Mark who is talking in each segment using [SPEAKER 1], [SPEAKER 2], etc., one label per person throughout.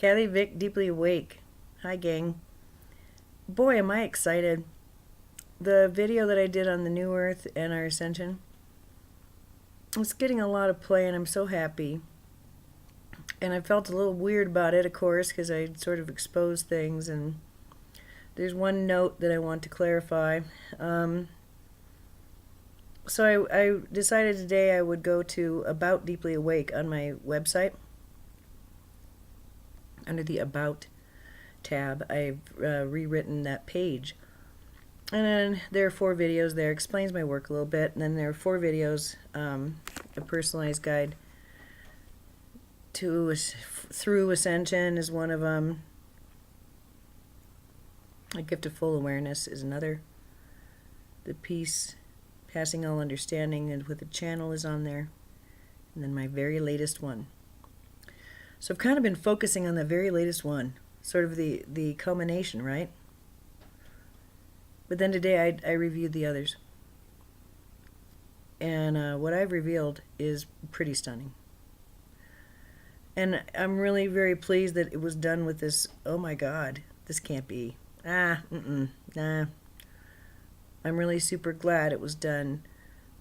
[SPEAKER 1] Kathy Vick, deeply awake. Hi, gang. Boy, am I excited. The video that I did on the New Earth and our Ascension, it's getting a lot of play, and I'm so happy. And I felt a little weird about it, of course, because I sort of exposed things. And there's one note that I want to clarify. So I decided today I would go to About Deeply Awake on my website. Under the About tab, I've rewritten that page. And then there are 4 videos there. Explains my work a little bit. And then there are 4 videos. A personalized guide to through Ascension is one of them. A gift of full awareness is another. The peace, passing all understanding, and with the channel is on there. And then my very latest one. So I've kind of been focusing on the very latest one, sort of the culmination, right? But then today I reviewed the others. And what I've revealed is pretty stunning. And I'm really very pleased that it was done with this, oh my God, this can't be. Nah. I'm really super glad it was done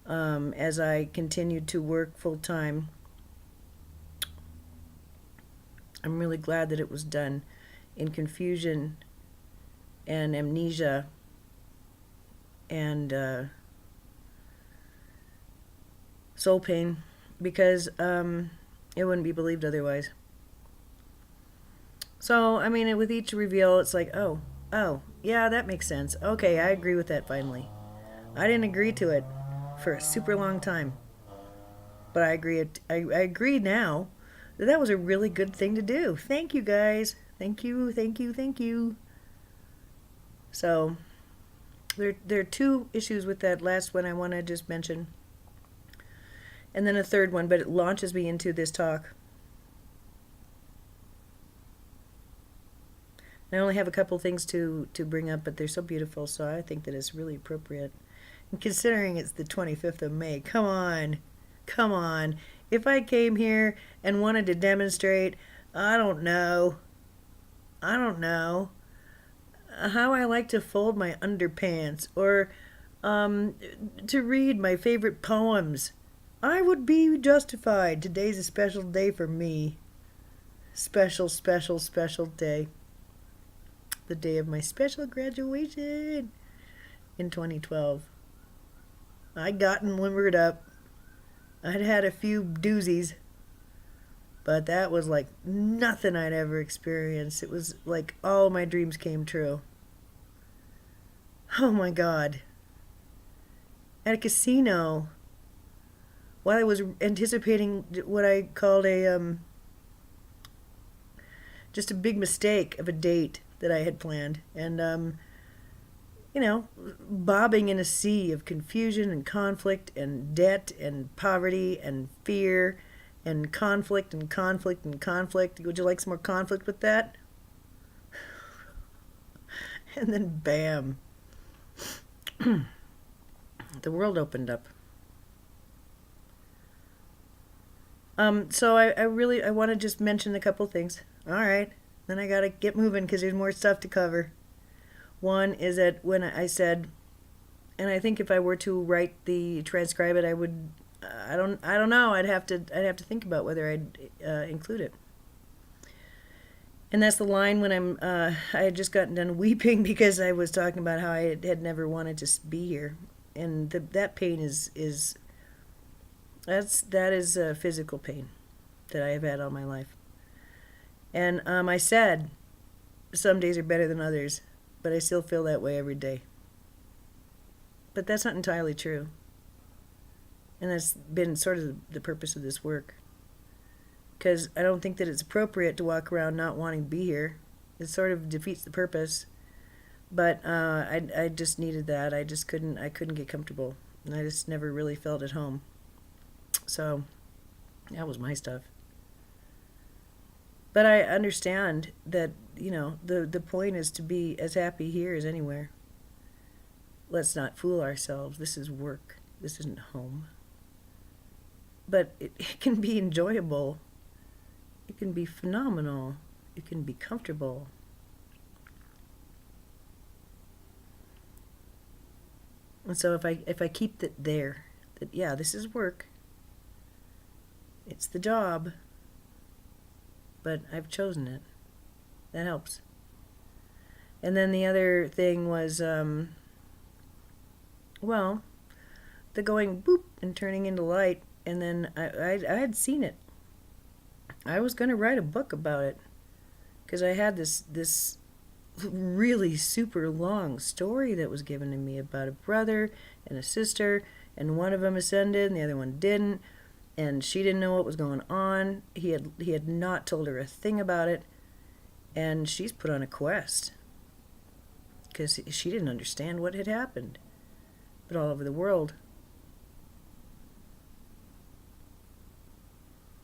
[SPEAKER 1] as I continued to work full time. I'm really glad that it was done in confusion and amnesia and soul pain, because it wouldn't be believed otherwise. So, I mean, with each reveal, it's like, oh, yeah, that makes sense. Okay, I agree with that finally. I didn't agree to it for a super long time. But I agree now that that was a really good thing to do. Thank you, guys. Thank you. So, there are 2 issues with that last one I want to just mention. And then a third one, but it launches me into this talk. I only have a couple things to bring up, but they're so beautiful, so I think that it's really appropriate. And considering it's the 25th of May, come on. If I came here and wanted to demonstrate, I don't know how I like to fold my underpants, or to read my favorite poems, I would be justified. Today's a special day for me. Special day. The day of my special graduation in 2012. I'd gotten limbered up. I'd had a few doozies, but that was like nothing I'd ever experienced. It was like all my dreams came true. Oh my God. At a casino, while I was anticipating what I called just a big mistake of a date that I had planned, and bobbing in a sea of confusion and conflict and debt and poverty and fear and conflict. Would you like some more conflict with that? And then bam, the world opened up. So I want to just mention a couple things. All right, then I gotta get moving because there's more stuff to cover. One is that when I said, and I think if I were to transcribe it, I would, I don't know. I'd have to think about whether I'd include it. And that's the line when I had just gotten done weeping because I was talking about how I had never wanted to be here, and that pain is physical pain that I have had all my life. And I said, some days are better than others, but I still feel that way every day. But that's not entirely true. And that's been sort of the purpose of this work. Because I don't think that it's appropriate to walk around not wanting to be here. It sort of defeats the purpose. But I just needed that. I couldn't get comfortable. And I just never really felt at home. So that was my stuff. But I understand that, the point is to be as happy here as anywhere. Let's not fool ourselves. This is work. This isn't home. But it can be enjoyable. It can be phenomenal. You can be comfortable. And so if I keep it there, that yeah, this is work. It's the job, but I've chosen it. That helps. And then the other thing was, well, the going boop and turning into light. And then I had seen it. I was going to write a book about it because I had this really super long story that was given to me about a brother and a sister, and one of them ascended and the other one didn't, and she didn't know what was going on. He had not told her a thing about it, and she's put on a quest because she didn't understand what had happened. But all over the world,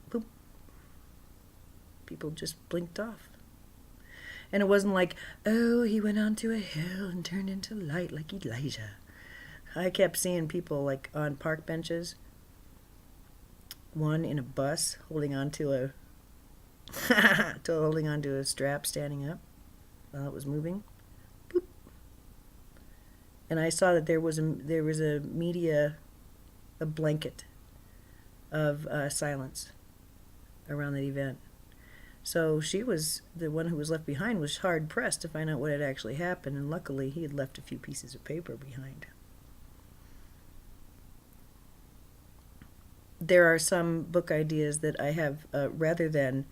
[SPEAKER 1] boop, people just blinked off. And it wasn't like, oh, he went onto a hill and turned into light like Elijah. I kept seeing people like on park benches, one in a bus holding onto a strap standing up while it was moving. Boop. And I saw that there was a blanket of silence around that event. So she was, the one who was left behind was hard pressed to find out what had actually happened, and luckily he had left a few pieces of paper behind. There are some book ideas that I have, rather than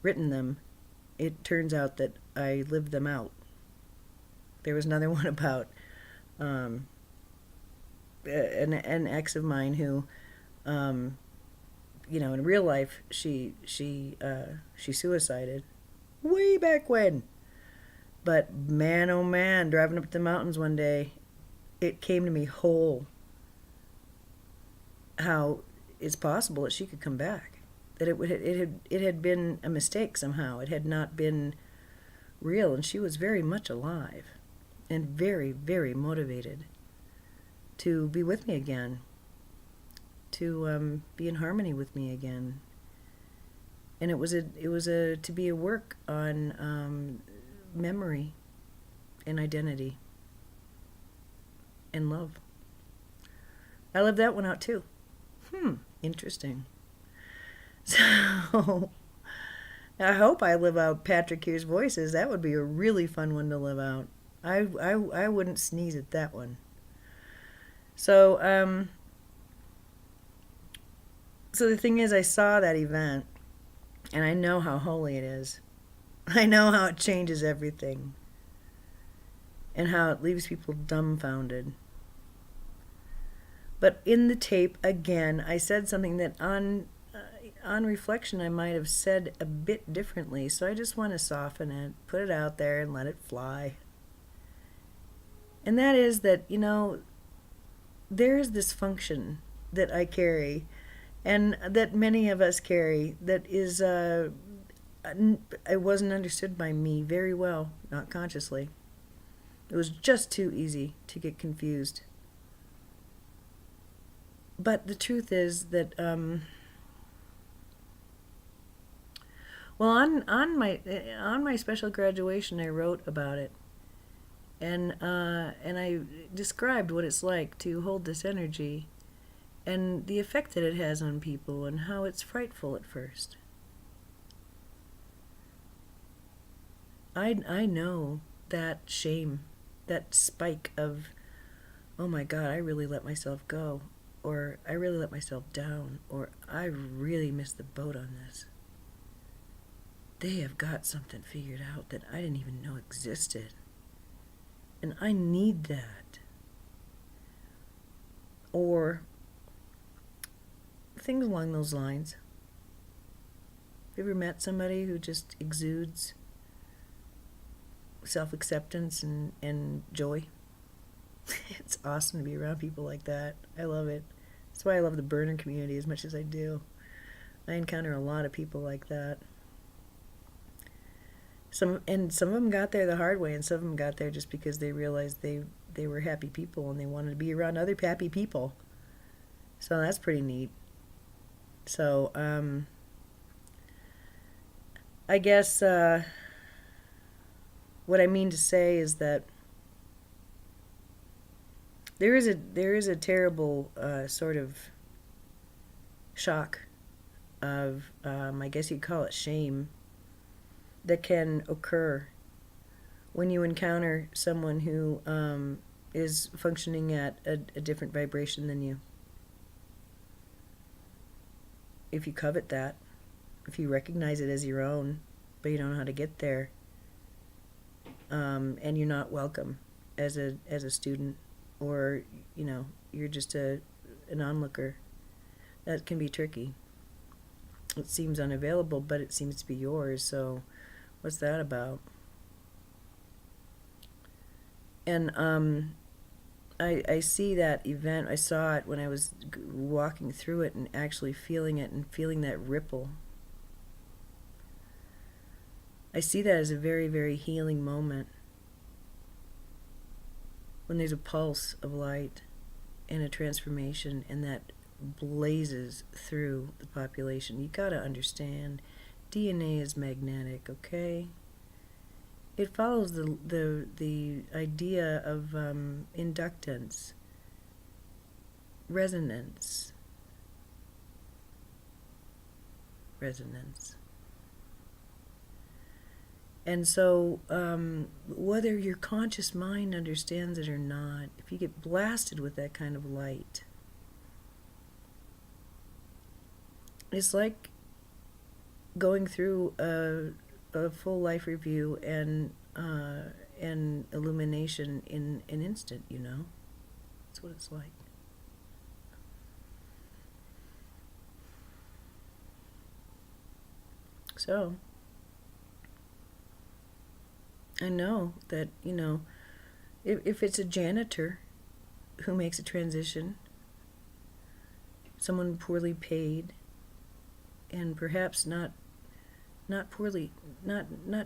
[SPEAKER 1] written them, it turns out that I lived them out. There was another one about an ex of mine who, in real life, she suicided way back when. But man, oh man, driving up the mountains one day, it came to me whole how it's possible that she could come back. That it had been a mistake somehow. It had not been real, and she was very much alive and very, very motivated to be with me again, to be in harmony with me again. And it was to be a work on memory and identity and love. I lived that one out too. Interesting. So I hope I live out Patrick Here's Voices. That would be a really fun one to live out. I wouldn't sneeze at that one. So so the thing is, I saw that event, and I know how holy it is. I know how it changes everything, and how it leaves people dumbfounded. But in the tape, again, I said something that on reflection I might have said a bit differently, so I just want to soften it, put it out there, and let it fly. And that is that, there is this function that I carry, and that many of us carry, that is, it wasn't understood by me very well, not consciously. It was just too easy to get confused. But the truth is that, on my special graduation, I wrote about it, and I described what it's like to hold this energy, and the effect that it has on people, and how it's frightful at first. I know that shame, that spike of, oh my God, I really let myself go. Or I really let myself down, or I really missed the boat on this. They have got something figured out that I didn't even know existed. And I need that. Or things along those lines. Have you ever met somebody who just exudes self-acceptance and joy? It's awesome to be around people like that. I love it. That's why I love the burner community as much as I do. I encounter a lot of people like that. Some of them got there the hard way, and some of them got there just because they realized they were happy people and they wanted to be around other happy people. So that's pretty neat. So I guess what I mean to say is that there is a terrible sort of shock of, I guess you'd call it shame, that can occur when you encounter someone who is functioning at a different vibration than you. If you covet that, if you recognize it as your own, but you don't know how to get there, and you're not welcome as a student, or you're just an onlooker, that can be tricky. It seems unavailable, but it seems to be yours. So, what's that about? And I see that event. I saw it when I was walking through it and actually feeling it and feeling that ripple. I see that as a very, very healing moment. When there's a pulse of light and a transformation, and that blazes through the population. You gotta understand, DNA is magnetic, okay? It follows the idea of inductance, resonance. And so, whether your conscious mind understands it or not, if you get blasted with that kind of light, it's like going through a full life review and illumination in an instant, That's what it's like. So, I know that, if it's a janitor who makes a transition, someone poorly paid, and perhaps not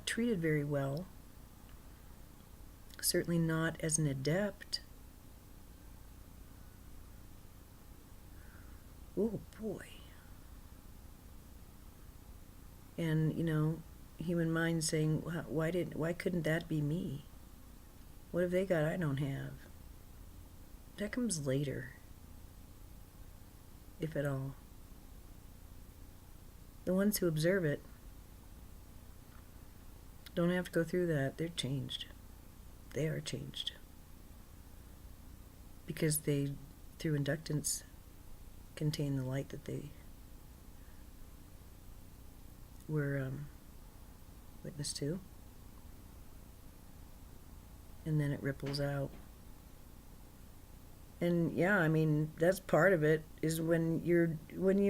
[SPEAKER 1] treated very well, certainly not as an adept. Oh boy. And human mind saying, why couldn't that be me? What have they got I don't have? That comes later, if at all. The ones who observe it don't have to go through that. They're changed. They are changed. Because they, through inductance, contain the light that they were witness to. And then it ripples out. And yeah, that's part of it, is when you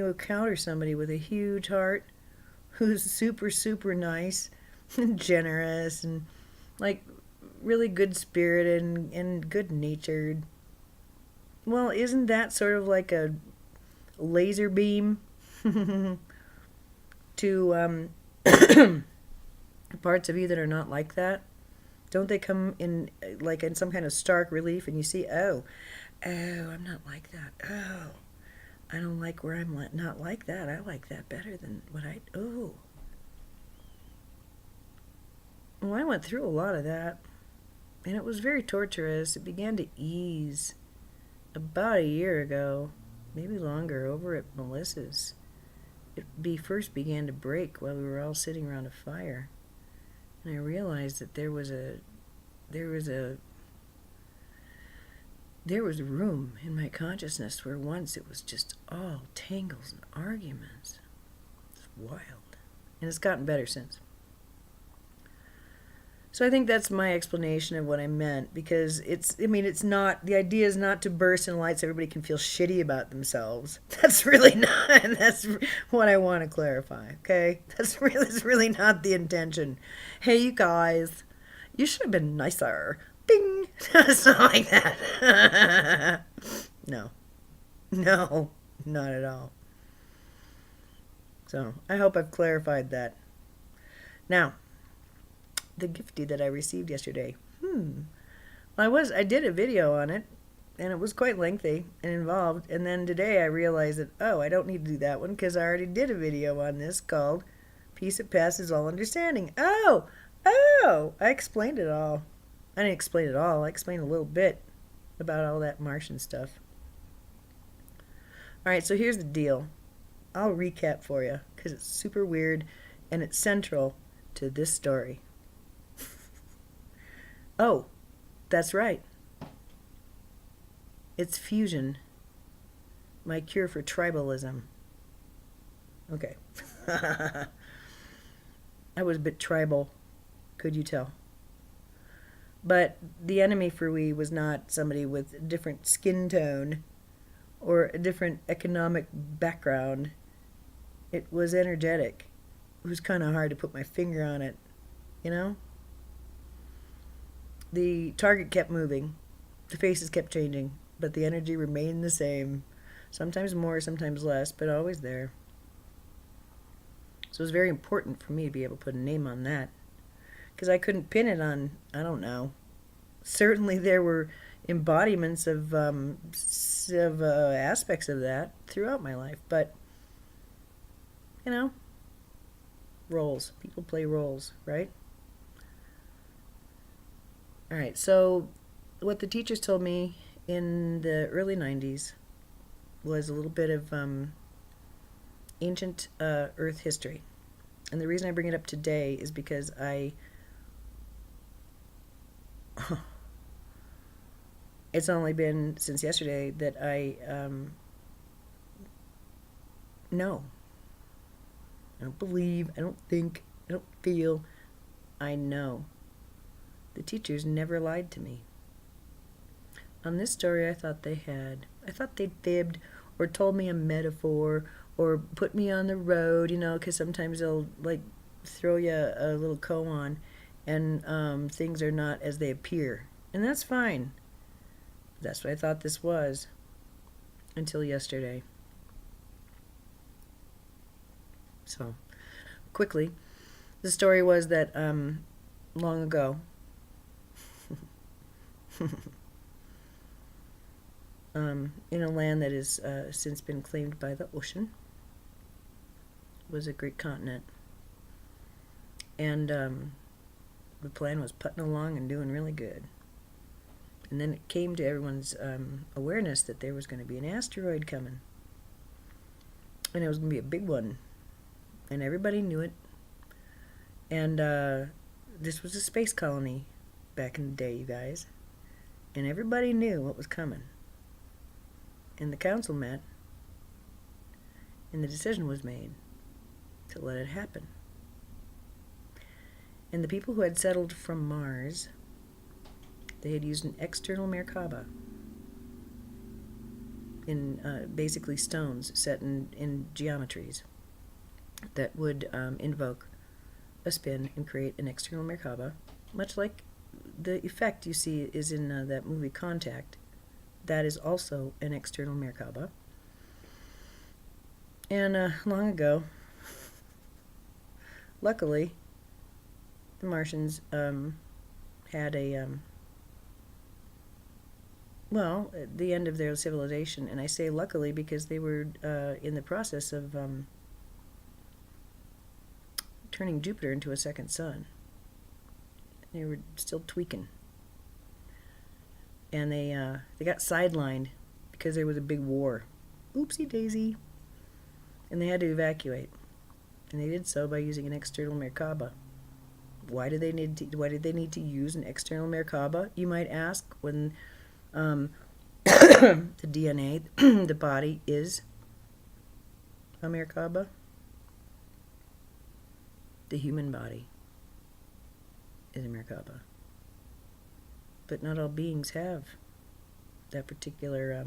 [SPEAKER 1] encounter somebody with a huge heart who's super, super nice and generous and like really good spirited and good natured. Well, isn't that sort of like a laser beam to parts of you that are not like that? Don't they come in like in some kind of stark relief, and you see, oh, I'm not like that. Oh, I don't like where I'm not like that. I like that better than what oh. Well, I went through a lot of that, and it was very torturous. It began to ease about a year ago, maybe longer, over at Melissa's. It first began to break while we were all sitting around a fire. And I realized that there was a room in my consciousness where once it was just all tangles and arguments. It's wild. And it's gotten better since. So I think that's my explanation of what I meant, because it's not, the idea is not to burst in light so everybody can feel shitty about themselves. That's really not, that's what I want to clarify, okay? That's really not the intention. Hey, you guys, you should have been nicer. Bing! It's not like that. No, not at all. So, I hope I've clarified that. Now, the gifty that I received yesterday. I did a video on it, and it was quite lengthy and involved, and then today I realized that, I don't need to do that one because I already did a video on this called Peace that passes all understanding. Oh, I explained it all. I didn't explain it all. I explained a little bit about all that Martian stuff. All right, so here's the deal. I'll recap for you because it's super weird and it's central to this story. Oh, that's right. It's fusion. My cure for tribalism. Okay. I was a bit tribal, could you tell? But the enemy for we was not somebody with a different skin tone or a different economic background. It was energetic. It was kind of hard to put my finger on it, you know? The target kept moving. The faces kept changing, but the energy remained the same. Sometimes more, sometimes less, but always there. So it was very important for me to be able to put a name on that. Because I couldn't pin it on, I don't know. Certainly there were embodiments of aspects of that throughout my life. But, you know, roles. People play roles, right? All right, so what the teachers told me in the early 90s was a little bit of ancient Earth history. And the reason I bring it up today is because it's only been since yesterday that I know. I don't believe, I don't think, I don't feel, I know. The teachers never lied to me. On this story, I thought they had. I thought they'd fibbed or told me a metaphor or put me on the road, you know, because sometimes they'll, like, throw you a little koan and things are not as they appear. And that's fine. That's what I thought this was until yesterday. So, quickly, the story was that long ago, in a land that has since been claimed by the ocean, was a great continent. And the plan was putting along and doing really good. And then it came to everyone's awareness that there was going to be an asteroid coming. And it was going to be a big one. And everybody knew it. And this was a space colony back in the day, you guys. And everybody knew what was coming. And the council met. And the decision was made to let it happen. And the people who had settled from Mars, they had used an external Merkaba in basically stones set in geometries that would invoke a spin and create an external Merkaba, much like the effect you see is in that movie Contact. That is also an external Merkaba. And long ago, luckily, the Martians had a well, at the end of their civilization, and I say luckily because they were in the process of turning Jupiter into a second sun. They were still tweaking. And they got sidelined because there was a big war. Oopsie daisy. And they had to evacuate. And they did so by using an external Merkaba. Why did they need to use an external Merkaba, you might ask, when the DNA, the body, is a Merkaba? The human body is a Merkaba. But not all beings have that particular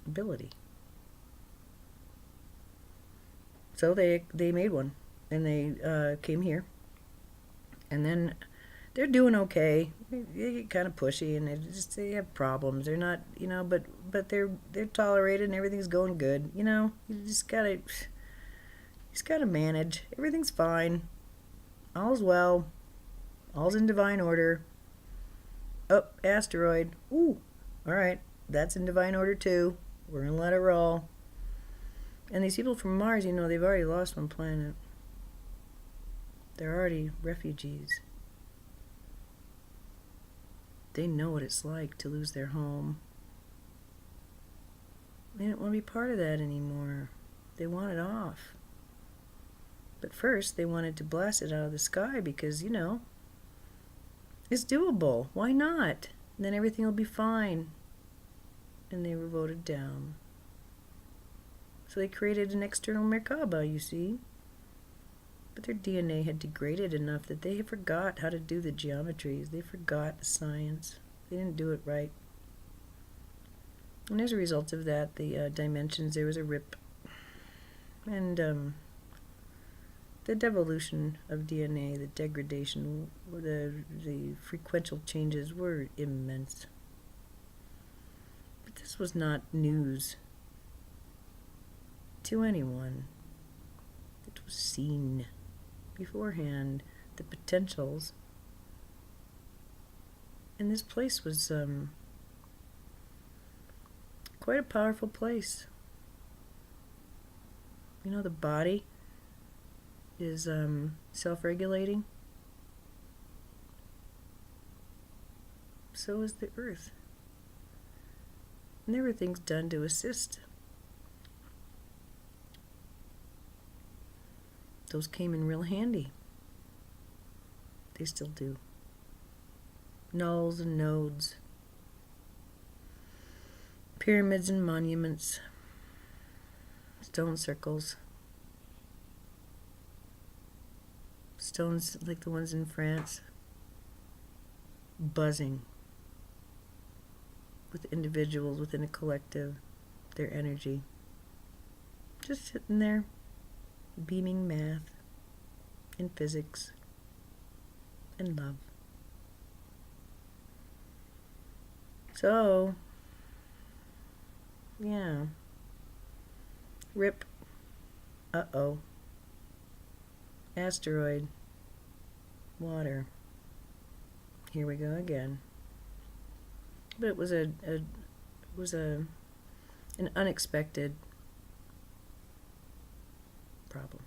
[SPEAKER 1] ability. So they made one, and they came here, and then they're doing okay. They get kind of pushy, and they have problems. They're not, you know, but they're tolerated, and everything's going good. You know, you just gotta manage. Everything's fine. All's well. All's in divine order. Oh, asteroid. Ooh, all right. That's in divine order too. We're gonna let it roll. And these people from Mars, they've already lost one planet. They're already refugees. They know what it's like to lose their home. They don't want to be part of that anymore. They want it off. But first, they wanted to blast it out of the sky because, it's doable. Why not? And then everything will be fine. And they were voted down. So they created an external Merkaba, you see. But their DNA had degraded enough that they forgot how to do the geometries. They forgot the science. They didn't do it right. And as a result of that, the dimensions, there was a rip. And the devolution of DNA, the degradation, the frequential changes were immense. But this was not news to anyone. It was seen beforehand, the potentials. And this place was quite a powerful place. The body is self-regulating. So is the earth. And there were things done to assist. Those came in real handy. They still do. Nulls and nodes. Pyramids and monuments. Stone circles. Stones like the ones in France. Buzzing with individuals within a collective, their energy. Just sitting there, beaming math and physics and love. So, yeah. Rip. Uh-oh. Asteroid. Water. Here we go again. But it was an unexpected problem.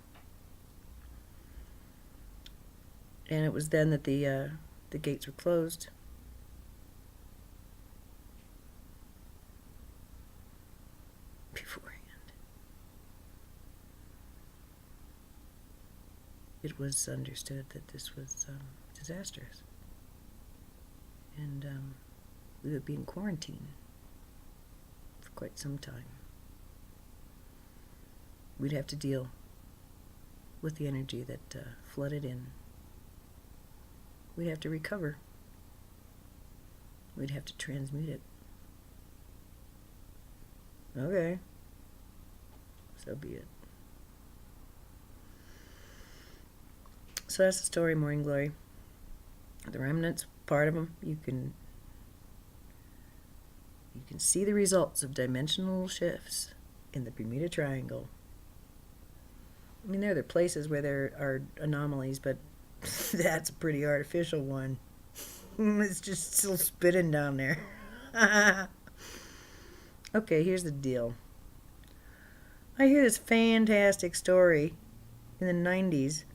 [SPEAKER 1] And it was then that the gates were closed. Beforehand. It was understood that this was disastrous. And we would be in quarantine for quite some time. We'd have to deal with the energy that flooded in. We'd have to recover. We'd have to transmute it. Okay. So be it. So that's the story, Morning Glory. The remnants, part of them, you can see the results of dimensional shifts in the Bermuda Triangle. I mean, there are places where there are anomalies, but that's a pretty artificial one. It's just still spitting down there. Okay, here's the deal. I hear this fantastic story in the 90s.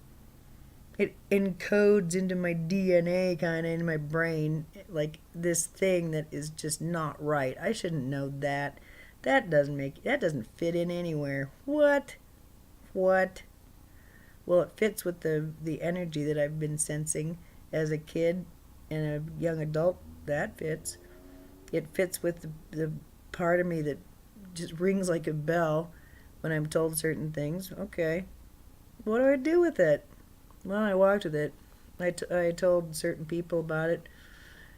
[SPEAKER 1] It encodes into my DNA, kind of in my brain, like this thing that is just not right. I shouldn't know that. That doesn't fit in anywhere. What? Well, it fits with the energy that I've been sensing as a kid and a young adult. That fits. It fits with the part of me that just rings like a bell when I'm told certain things. Okay. What do I do with it? Well, I walked with it. I told certain people about it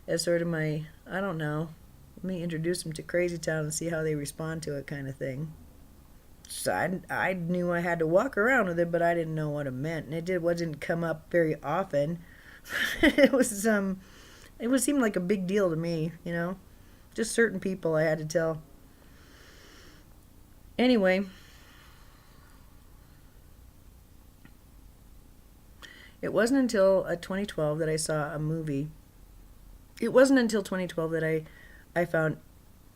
[SPEAKER 1] as sort of my, I don't know, let me introduce them to Crazy Town and see how they respond to it kind of thing. So I knew I had to walk around with it, but I didn't know what it meant. And it wasn't come up very often. It would seem like a big deal to me, Just certain people I had to tell. Anyway, it wasn't until 2012 that I saw a movie. It wasn't until 2012 that I found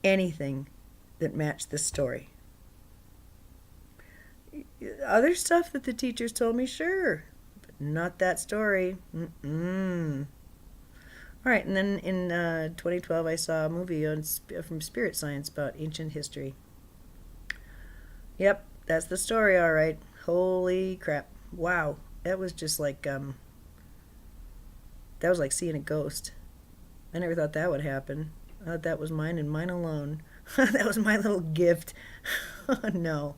[SPEAKER 1] anything that matched this story. Other stuff that the teachers told me, sure, but not that story. Mm-mm. All right, and then in 2012, I saw a movie from Spirit Science about ancient history. Yep, that's the story, all right. Holy crap. Wow. That was just like, that was like seeing a ghost. I never thought that would happen. I thought that was mine and mine alone. That was my little gift. Oh, no.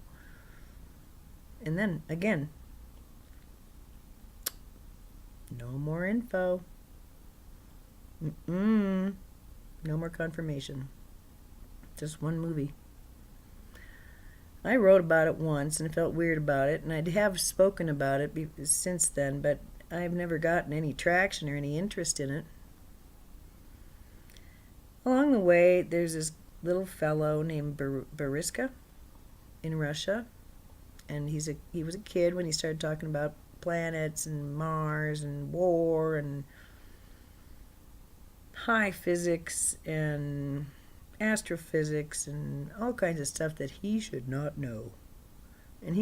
[SPEAKER 1] And then, again, no more info. Mm-mm. No more confirmation. Just one movie. I wrote about it once and felt weird about it, and I have spoken about it since then, but I've never gotten any traction or any interest in it. Along the way, there's this little fellow named Boriska in Russia, and he was a kid when he started talking about planets and Mars and war and high physics and astrophysics and all kinds of stuff that he should not know. And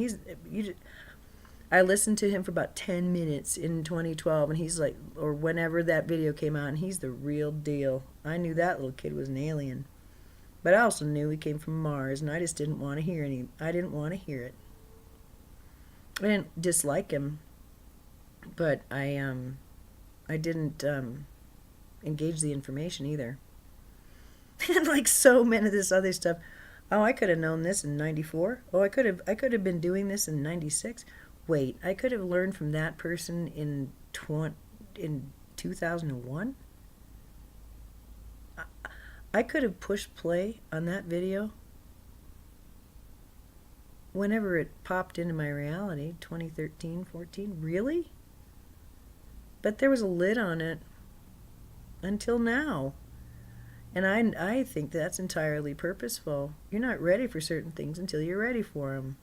[SPEAKER 1] I listened to him for about 10 minutes in 2012, and he's like, or whenever that video came out, and he's the real deal. I knew that little kid was an alien, but I also knew he came from Mars, and I just didn't want to hear I didn't want to hear it. I didn't dislike him, but I didn't engage the information either. And like so many of this other stuff, oh, I could have known this in 94. Oh, I could have been doing this in 96. Wait, I could have learned from that person in 2001. I could have pushed play on that video whenever it popped into my reality, 2013, 14. Really? But there was a lid on it until now. And I think that's entirely purposeful. You're not ready for certain things until you're ready for them.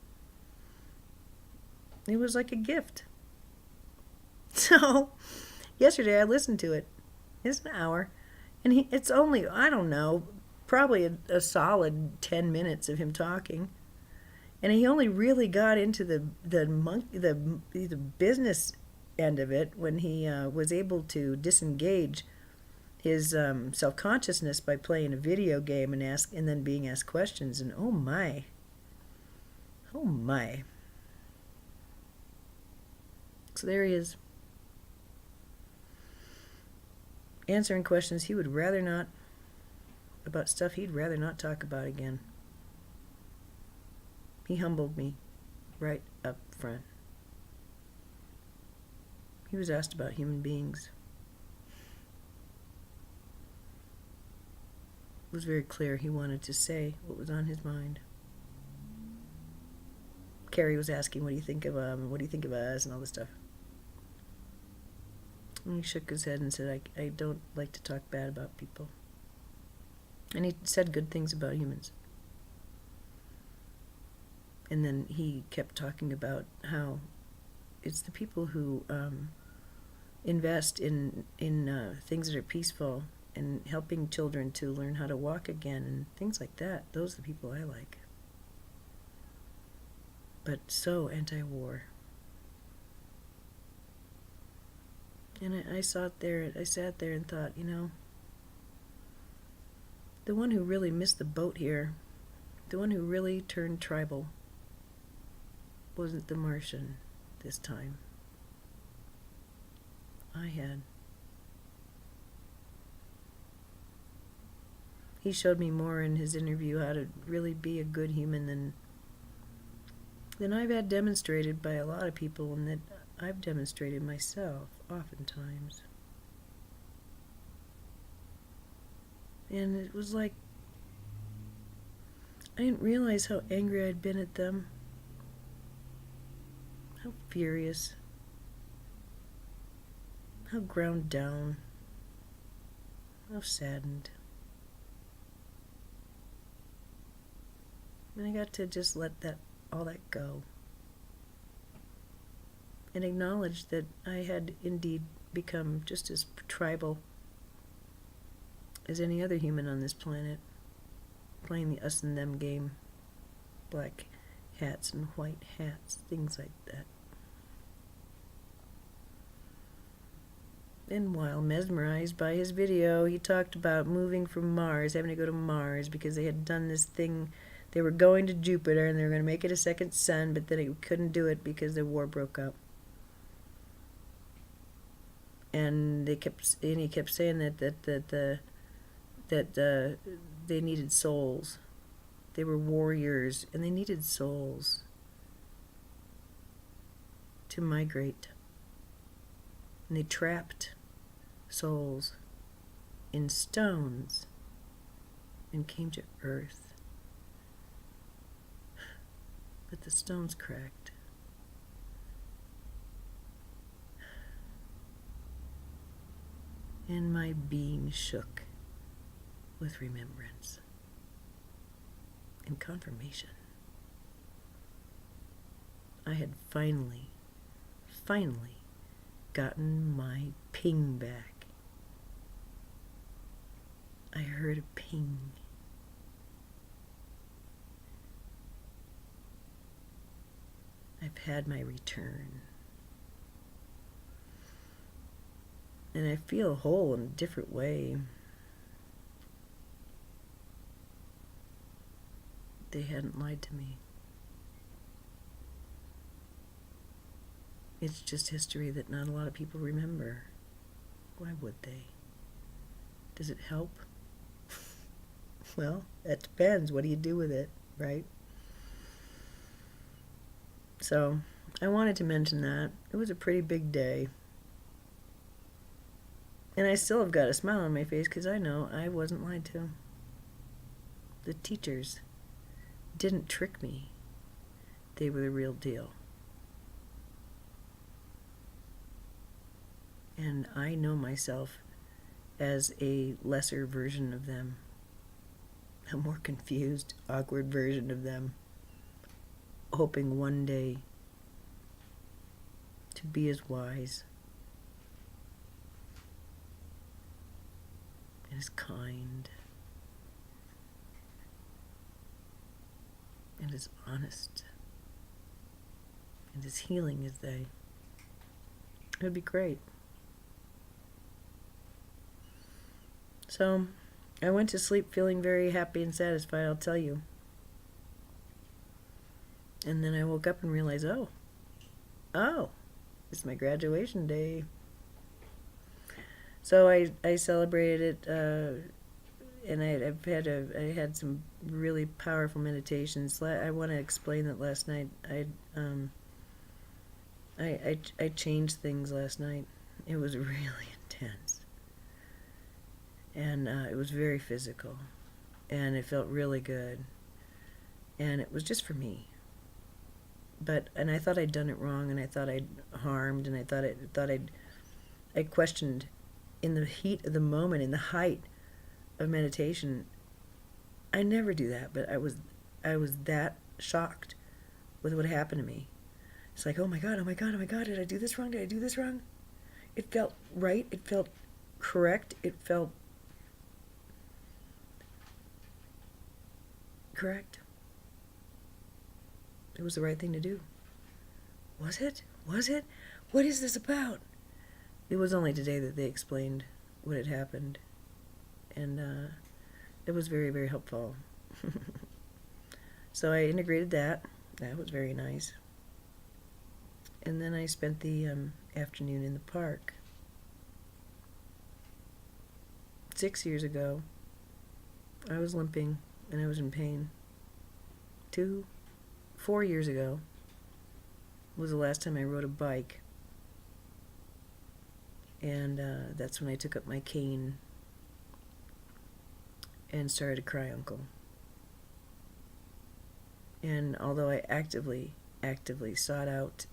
[SPEAKER 1] It was like a gift. So, yesterday I listened to it. It's an hour. And it's only, I don't know, probably a solid 10 minutes of him talking. And he only really got into the business end of it when he was able to disengage his self-consciousness by playing a video game and then being asked questions. And oh my, so there he is, answering questions he would rather not, about stuff he'd rather not talk about again. He humbled me right up front. He was asked about human beings. It was very clear he wanted to say what was on his mind. Kerry was asking, what do you think of what do you think of us, and all this stuff. And he shook his head and said, I don't like to talk bad about people. And he said good things about humans. And then he kept talking about how it's the people who invest in things that are peaceful and helping children to learn how to walk again and things like that. Those are the people I like. But so anti-war. And I sat there and thought, the one who really missed the boat here, the one who really turned tribal, wasn't the Martian this time. I had. He showed me more in his interview how to really be a good human than I've had demonstrated by a lot of people, and that I've demonstrated myself oftentimes. And it was like, I didn't realize how angry I'd been at them, how furious, how ground down, how saddened. And I got to just let all that go and acknowledge that I had indeed become just as tribal as any other human on this planet, playing the us and them game, black hats and white hats, things like that. And while mesmerized by his video, he talked about moving from Mars, having to go to Mars because they had done this thing. They were going to Jupiter and they were going to make it a second sun, but then they couldn't do it because the war broke up. And he kept saying that they needed souls. They were warriors and they needed souls to migrate. And they trapped souls in stones and came to Earth. But the stones cracked. And my being shook with remembrance and confirmation. I had finally gotten my ping back. I heard a ping. I've had my return. And I feel whole in a different way. They hadn't lied to me. It's just history that not a lot of people remember. Why would they? Does it help? Well, that depends. What do you do with it, right? So, I wanted to mention that. It was a pretty big day. And I still have got a smile on my face because I know I wasn't lied to. The teachers didn't trick me. They were the real deal. And I know myself as a lesser version of them. A more confused, awkward version of them. Hoping one day to be as wise and as kind and as honest and as healing as they. It would be great. So, I went to sleep feeling very happy and satisfied, I'll tell you. And then I woke up and realized, oh, it's my graduation day. So I celebrated it, and I had some really powerful meditations. I want to explain that last night. I changed things last night. It was really intense. And it was very physical, and it felt really good, and it was just for me. And I thought I'd done it wrong, and I thought I'd harmed, and I questioned in the heat of the moment, in the height of meditation. I never do that, but I was that shocked with what happened to me. It's like, oh my God, did I do this wrong? It felt right, it felt correct, it felt correct. It was the right thing to do. Was it? What is this about? It was only today that they explained what had happened. And it was very, very helpful. So I integrated that. That was very nice. And then I spent the afternoon in the park. 6 years ago, I was limping and I was in pain. 4 years ago was the last time I rode a bike. And that's when I took up my cane and started to cry uncle. And although I actively sought out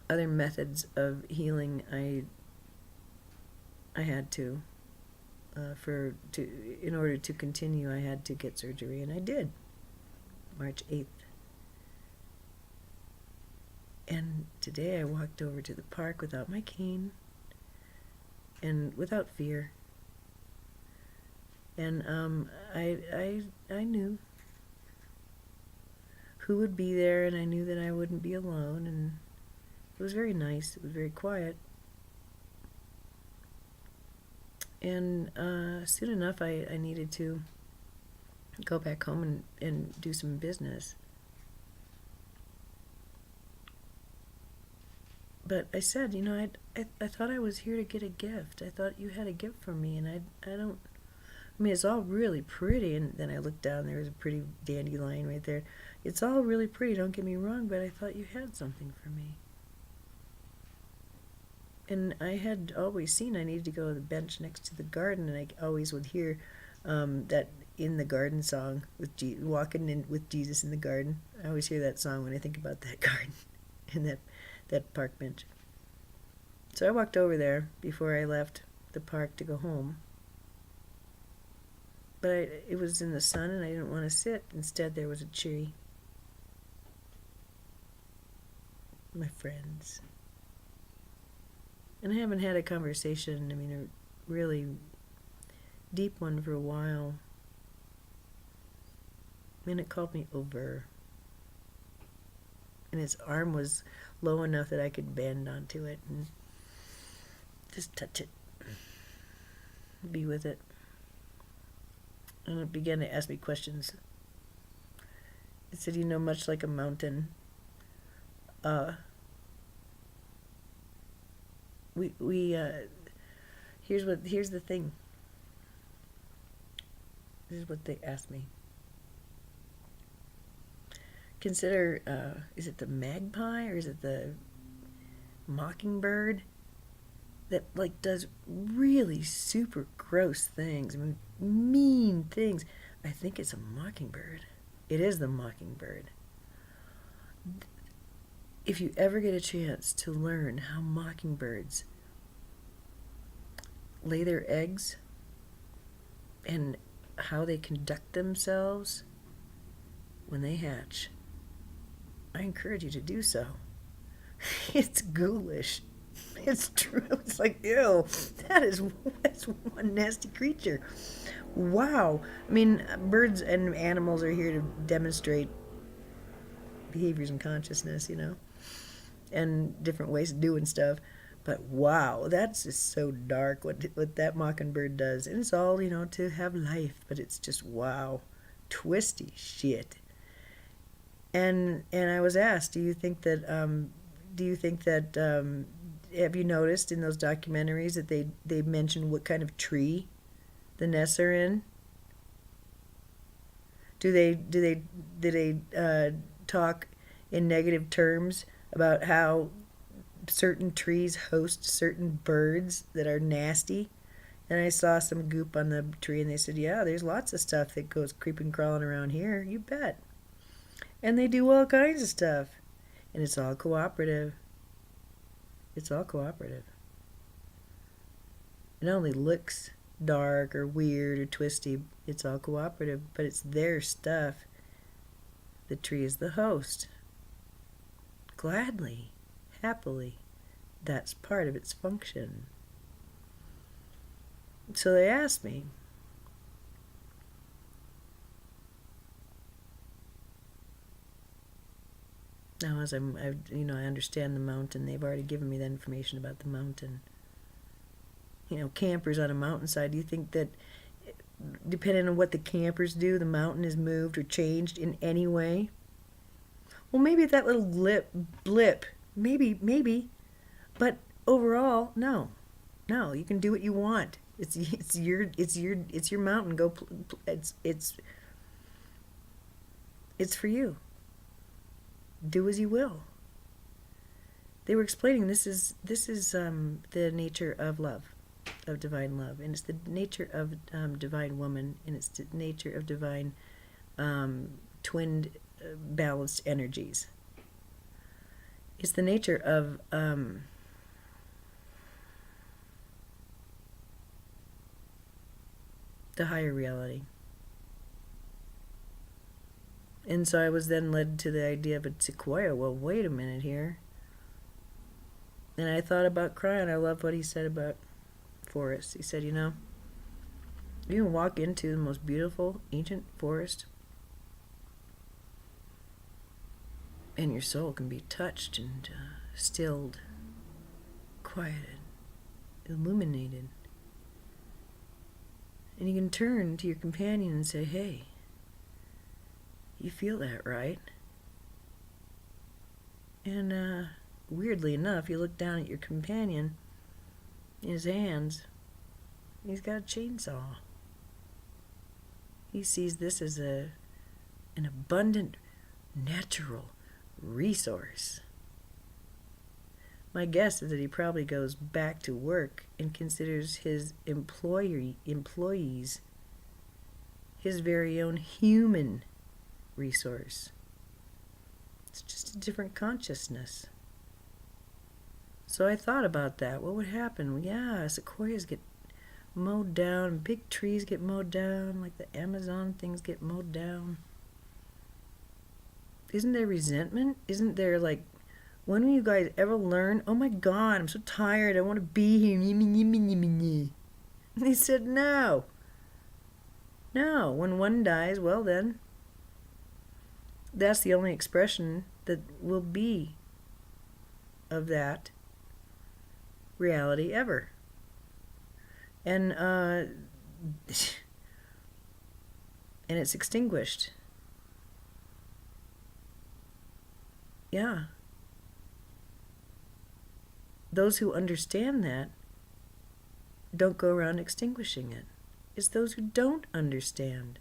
[SPEAKER 1] other methods of healing, I had to. In order to continue, I had to get surgery, and I did. March 8th. And today I walked over to the park without my cane and without fear. And I knew who would be there, and I knew that I wouldn't be alone, and it was very nice. It was very quiet. And soon enough, I needed to go back home and do some business. But I said, I thought I was here to get a gift. I thought you had a gift for me, and I mean, it's all really pretty. And then I looked down, there was a pretty dandelion right there. It's all really pretty, don't get me wrong, but I thought you had something for me. And I had always seen I needed to go to the bench next to the garden, and I always would hear that In the Garden song, with walking in with Jesus in the garden. I always hear that song when I think about that garden and that park bench. So I walked over there before I left the park to go home. But it was in the sun, and I didn't want to sit. Instead, there was a tree. My friends. And I haven't had a conversation, I mean, a really deep one for a while. And it called me over. And its arm was low enough that I could bend onto it and just touch it. Be with it. And it began to ask me questions. It said, much like a mountain, here's the thing. This is what they asked me. Consider, is it the magpie or is it the mockingbird that does really super gross things, I mean, mean things? I think it's a mockingbird. It is the mockingbird. If you ever get a chance to learn how mockingbirds lay their eggs and how they conduct themselves when they hatch, I encourage you to do so. It's ghoulish. It's true. It's like, ew, that's one nasty creature. Wow. I mean, birds and animals are here to demonstrate behaviors and consciousness, and different ways of doing stuff. But wow, that's just so dark what that mockingbird does. And it's all, to have life, but it's just wow, twisty shit. And I was asked, do you think that have you noticed in those documentaries that they mention what kind of tree the nests are in? Do they talk in negative terms about how certain trees host certain birds that are nasty? And I saw some goop on the tree, and they said, yeah, there's lots of stuff that goes creeping crawling around here. You bet. And they do all kinds of stuff. And it's all cooperative. It's all cooperative. It only looks dark or weird or twisty. It's all cooperative, but it's their stuff. The tree is the host. Gladly, happily. That's part of its function. So they asked me, now as I understand the mountain, they've already given me that information about the mountain. Campers on a mountainside, do you think that depending on what the campers do, the mountain is moved or changed in any way? Well, maybe that little blip, maybe, but overall, no, you can do what you want. It's your mountain. Go, it's for you. Do as you will. They were explaining this is the nature of love, of divine love, and it's the nature of divine woman, and it's the nature of divine twinned balanced energies. It's the nature of the higher reality. And so I was then led to the idea of a sequoia. Well, wait a minute here. And I thought about crying. I love what he said about forests. He said, you can walk into the most beautiful ancient forest And your soul can be touched and stilled, quieted, illuminated. And you can turn to your companion and say, hey, you feel that, right? And weirdly enough, you look down at your companion, in his hands, he's got a chainsaw. He sees this as an abundant, natural resource. My guess is that he probably goes back to work and considers his employees his very own human resource. It's just a different consciousness. So I thought about that. What would happen? Yeah, sequoias get mowed down, big trees get mowed down, like the Amazon things get mowed down. Isn't there resentment? Isn't there like, when will you guys ever learn, oh my God, I'm so tired, I want to be here. And they said no. No, when one dies, well then, that's the only expression that will be of that reality ever. And it's extinguished. Yeah. Those who understand that don't go around extinguishing it. It's those who don't understand.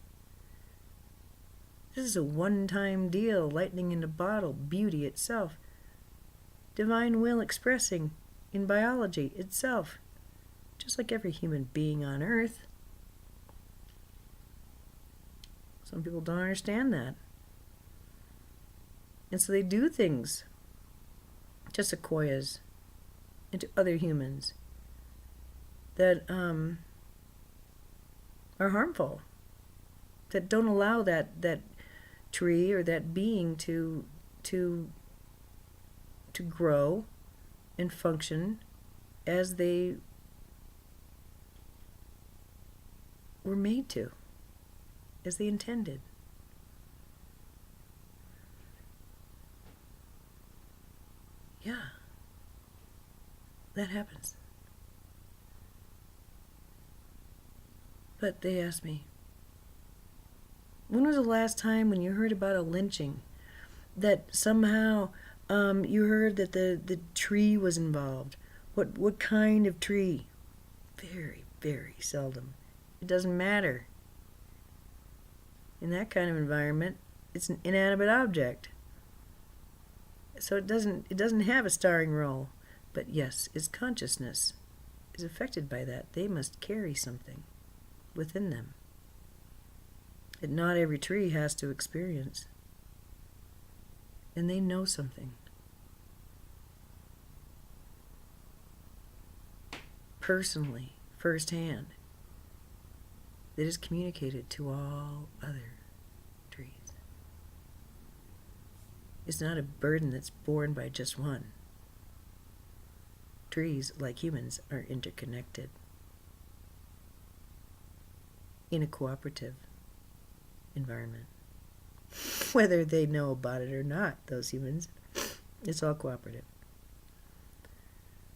[SPEAKER 1] This is a one-time deal, lightning in a bottle, beauty itself. Divine will expressing in biology itself, just like every human being on earth. Some people don't understand that. And so they do things to sequoias and to other humans that are harmful, that don't allow that tree or that being to grow and function as they were made to, as they intended. Yeah, that happens. But they asked me, when was the last time when you heard about a lynching that somehow you heard that the tree was involved? What kind of tree? Very, very seldom. It doesn't matter. In that kind of environment, it's an inanimate object. So it doesn't have a starring role. But yes, its consciousness is affected by that. They must carry something within them that not every tree has to experience. And they know something. Personally, firsthand, that is communicated to all other trees. It's not a burden that's borne by just one. Trees, like humans, are interconnected in a cooperative environment. Whether they know about it or not, those humans, it's all cooperative.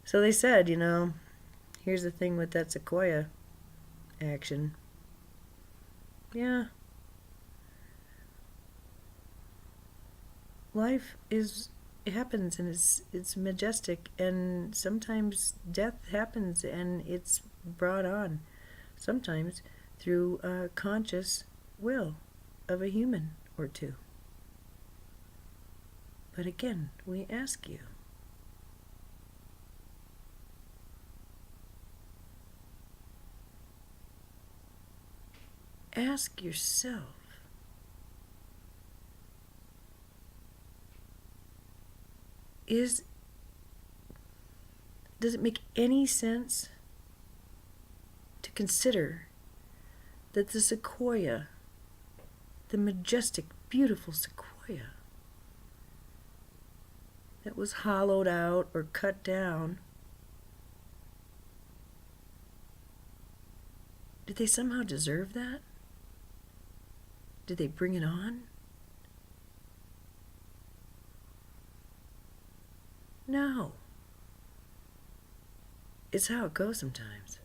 [SPEAKER 1] So they said, here's the thing with that sequoia action. Yeah. Life it happens, and it's majestic, and sometimes death happens and it's brought on, sometimes through a conscious will of a human or two. But again, we ask you, ask yourself, does it make any sense to consider that the sequoia, the majestic, beautiful sequoia that was hollowed out or cut down, did they somehow deserve that? Did they bring it on? No. It's how it goes sometimes.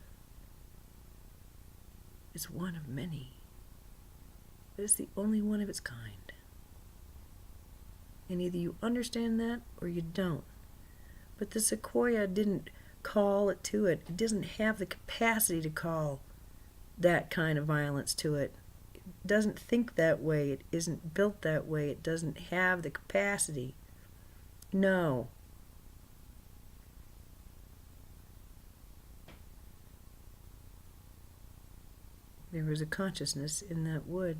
[SPEAKER 1] It's one of many. But it's the only one of its kind. And either you understand that or you don't. But the sequoia didn't call it to it. It doesn't have the capacity to call that kind of violence to it. It doesn't think that way. It isn't built that way. It doesn't have the capacity. No. There was a consciousness in that wood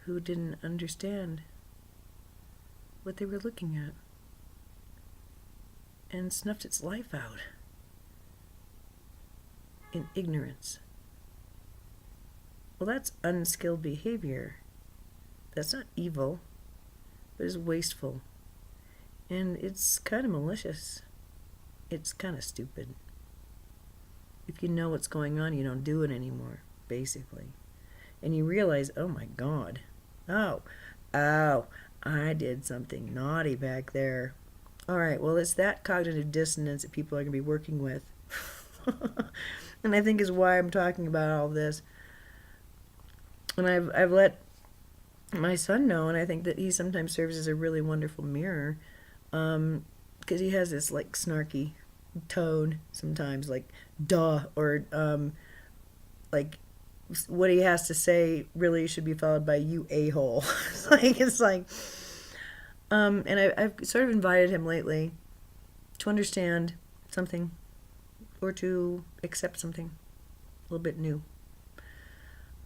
[SPEAKER 1] who didn't understand what they were looking at and snuffed its life out in ignorance. Well, that's unskilled behavior. That's not evil, but it's wasteful. And it's kind of malicious. It's kind of stupid. If you know what's going on, you don't do it anymore, basically. And you realize, oh my God, oh, I did something naughty back there. All right, well, it's that cognitive dissonance that people are going to be working with. And I think is why I'm talking about all this. And I've let my son know, and I think that he sometimes serves as a really wonderful mirror, because he has this like snarky tone sometimes, like duh, or like what he has to say really should be followed by you a-hole. it's like and I've sort of invited him lately to understand something or to accept something a little bit new.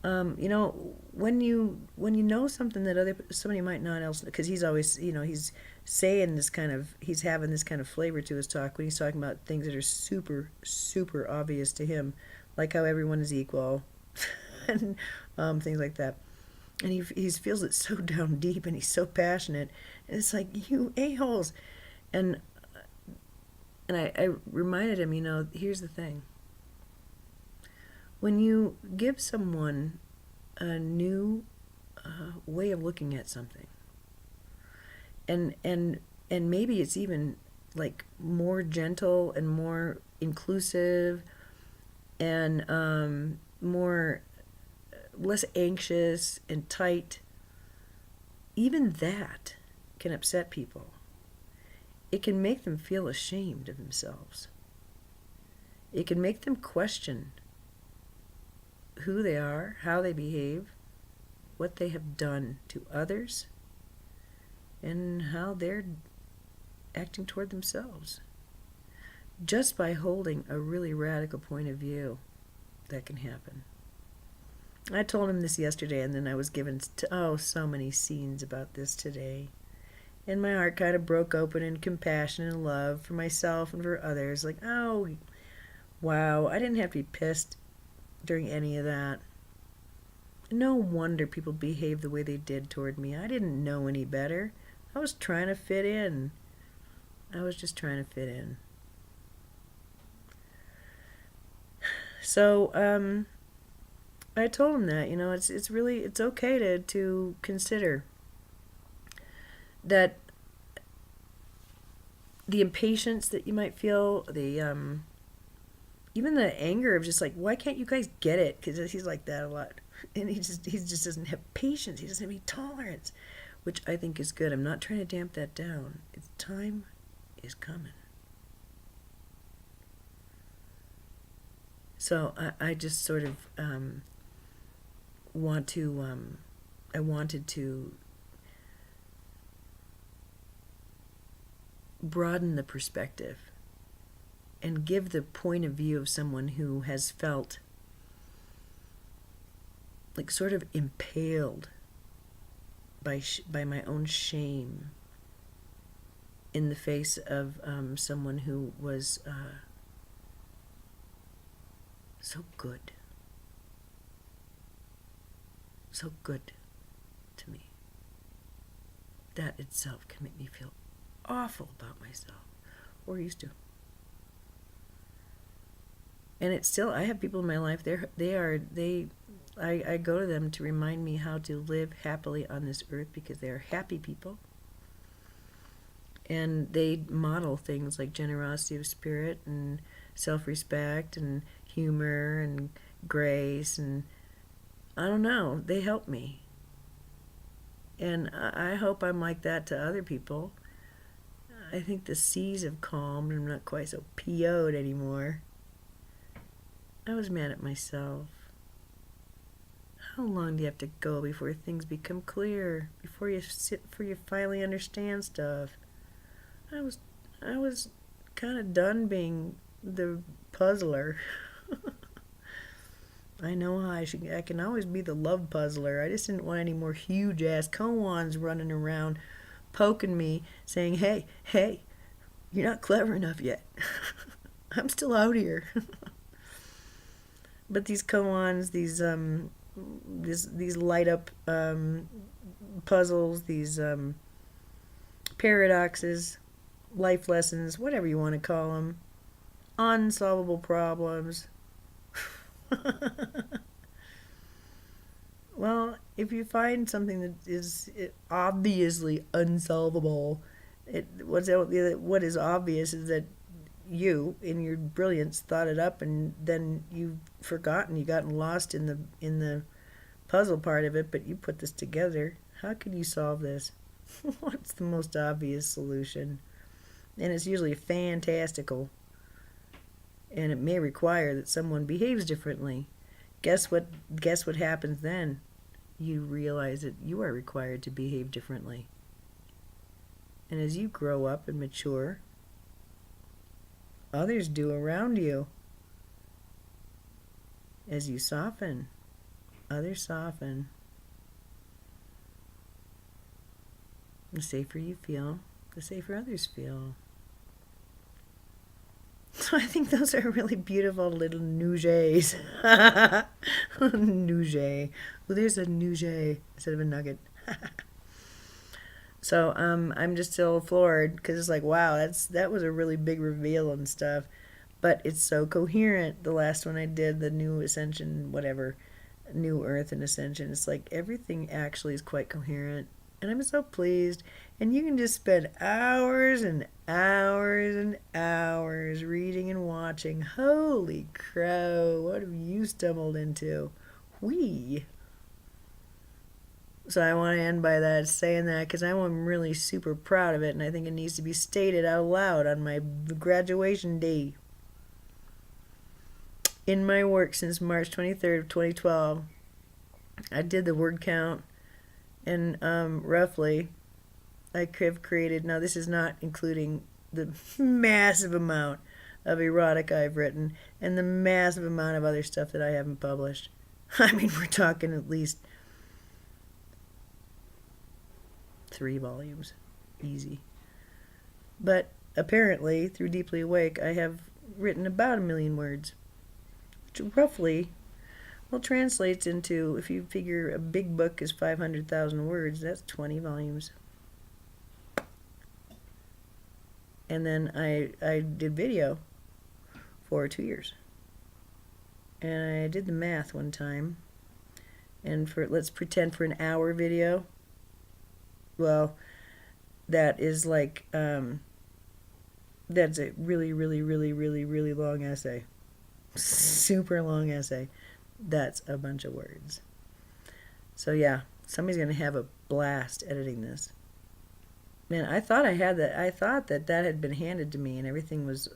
[SPEAKER 1] You know, when you know something that somebody might not else, because he's always, you know, he's saying this kind of, he's having this kind of flavor to his talk when he's talking about things that are super, super obvious to him, like how everyone is equal, and things like that. And he feels it so down deep, and he's so passionate. And it's like, you a-holes. And I reminded him, you know, here's the thing. When you give someone a new way of looking at something, and maybe it's even like more gentle and more inclusive and less anxious and tight, even that can upset people. It can make them feel ashamed of themselves. It can make them question who they are, how they behave, what they have done to others, and how they're acting toward themselves. Just by holding a really radical point of view, that can happen. I told him this yesterday, and then I was given so many scenes about this today. And my heart kind of broke open in compassion and love for myself and for others. Like, oh, wow, I didn't have to be pissed during any of that. No wonder people behaved the way they did toward me. I didn't know any better. I was trying to fit in. I was just trying to fit in. So, I told him that, you know, it's okay to consider that the impatience that you might feel, the even the anger of just like, why can't you guys get it? Because he's like that a lot, and he just doesn't have patience. He doesn't have any tolerance, which I think is good. I'm not trying to damp that down. It's time is coming. So I just sort of I wanted to broaden the perspective and give the point of view of someone who has felt like sort of impaled by my own shame in the face of someone who was so good to me. That itself can make me feel awful about myself, or used to. And it's still, I have people in my life, I go to them to remind me how to live happily on this earth, because they are happy people. And they model things like generosity of spirit and self-respect and humor and grace, and I don't know, they help me. And I hope I'm like that to other people. I think the seas have calmed and I'm not quite so PO'd anymore. I was mad at myself. How long do you have to go before things become clear? Before you finally understand stuff? I was kind of done being the puzzler. I know how I can always be the love puzzler. I just didn't want any more huge ass koans running around poking me saying, hey, you're not clever enough yet. I'm still out here. But these koans, these light up puzzles, these paradoxes, life lessons, whatever you want to call them, unsolvable problems. Well, if you find something that is obviously unsolvable, what is obvious is that you, in your brilliance, thought it up, and then you've forgotten, you gotten lost in the puzzle part of it, but you put this together. How could you solve this? What's the most obvious solution? And it's usually fantastical. And it may require that someone behaves differently. Guess what happens then? You realize that you are required to behave differently. And as you grow up and mature, others do around you. As you soften, others soften. The safer you feel, the safer others feel. So I think those are really beautiful little nougates. Nougat. Well, there's a nougat instead of a nugget. So I'm just still floored because it's like, wow, that was a really big reveal and stuff. But it's so coherent. The last one I did, the new Ascension, whatever, New Earth and Ascension, it's like everything actually is quite coherent. And I'm so pleased. And you can just spend hours and hours and hours reading and watching. Holy crow, what have you stumbled into? Whee! So I want to end by that, saying that, because I'm really super proud of it, and I think it needs to be stated out loud on my graduation day. In my work since March 23rd of 2012, I did the word count, and roughly I have created, now this is not including the massive amount of erotica I've written and the massive amount of other stuff that I haven't published. I mean, we're talking at least 3 volumes. Easy. But apparently, through Deeply Awake, I have written about 1 million words, which roughly, well, translates into, if you figure a big book is 500,000 words, that's 20 volumes. And then I did video for 2 years. And I did the math one time. And let's pretend for an hour video, well, that is like, that's a really, really, really, really, really long essay. Super long essay. That's a bunch of words. So yeah, somebody's going to have a blast editing this. Man, I thought I had that. I thought that had been handed to me and everything was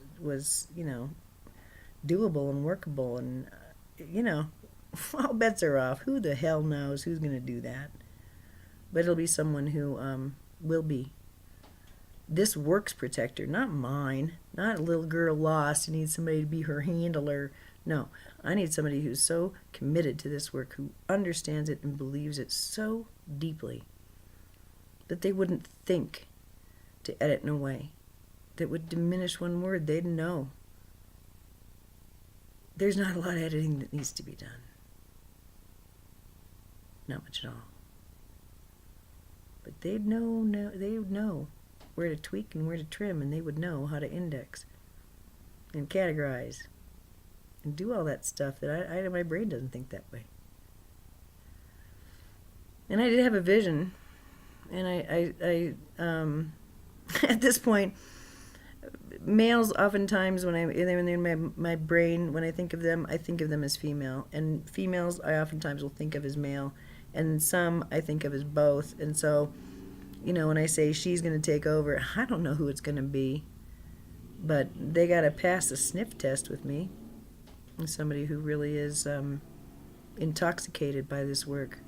[SPEAKER 1] doable and workable, and all bets are off. Who the hell knows who's going to do that? But it'll be someone who will be this work's protector, not mine. Not a little girl lost who needs somebody to be her handler. No, I need somebody who's so committed to this work, who understands it and believes it so deeply that they wouldn't think to edit in a way that would diminish one word. They'd know. There's not a lot of editing that needs to be done. Not much at all. But they would know where to tweak and where to trim, and they would know how to index and categorize and do all that stuff that my brain doesn't think that way. And I did have a vision, and I At this point, males oftentimes, when they're in my brain, when I think of them as female. And females I oftentimes will think of as male. And some I think of as both. And so, when I say she's going to take over, I don't know who it's going to be. But they got to pass a sniff test with me. And somebody who really is intoxicated by this work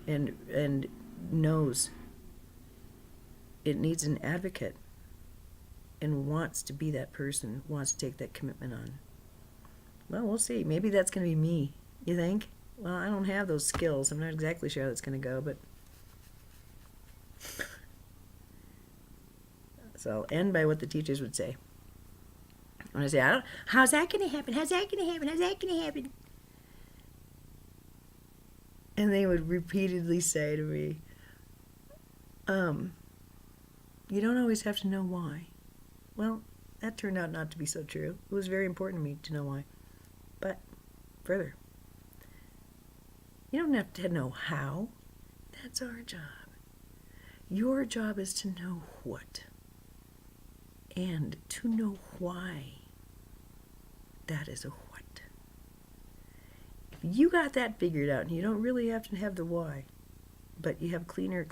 [SPEAKER 1] and knows it needs an advocate and wants to be that person, wants to take that commitment on. Well, we'll see. Maybe that's going to be me, you think? Well, I don't have those skills. I'm not exactly sure how that's going to go, but... So I'll end by what the teachers would say. When I say, how's that going to happen? How's that going to happen? How's that going to happen? And they would repeatedly say to me, you don't always have to know why. Well, that turned out not to be so true. It was very important to me to know why. But further, you don't have to know how. That's our job. Your job is to know what. And to know why. That is a what. If you got that figured out, and you don't really have to have the why, but you have cleaner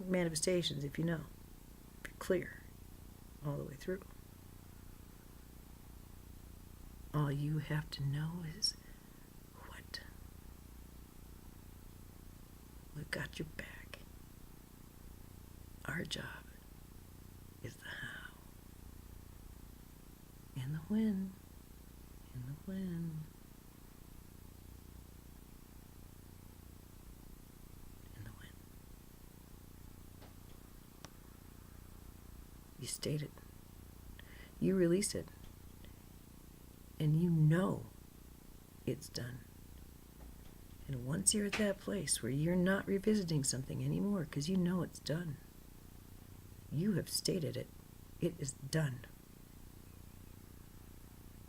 [SPEAKER 1] manifestations if you know. If you're clear all the way through. All you have to know is what. We've got your back. Our job is the how. And the when. And the when. And the when. You state it. You release it. And you know it's done. And once you're at that place where you're not revisiting something anymore because you know it's done, you have stated it. It is done.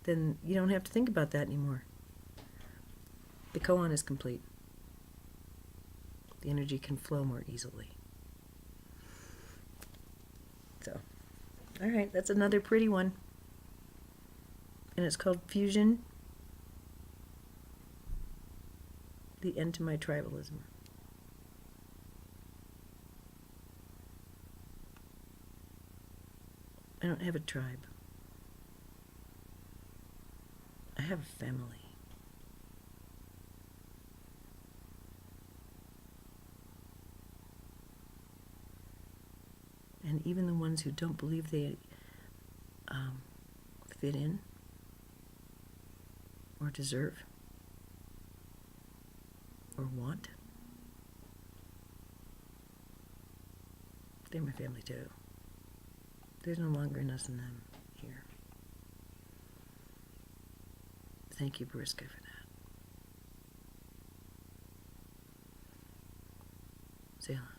[SPEAKER 1] Then you don't have to think about that anymore. The koan is complete. The energy can flow more easily. So, all right, that's another pretty one. And it's called Fusion. The end to my tribalism. I don't have a tribe. I have a family. And even the ones who don't believe they fit in or deserve or want, they're my family too. There's no longer an us and them here. Thank you, Boriska, for that. Say hello.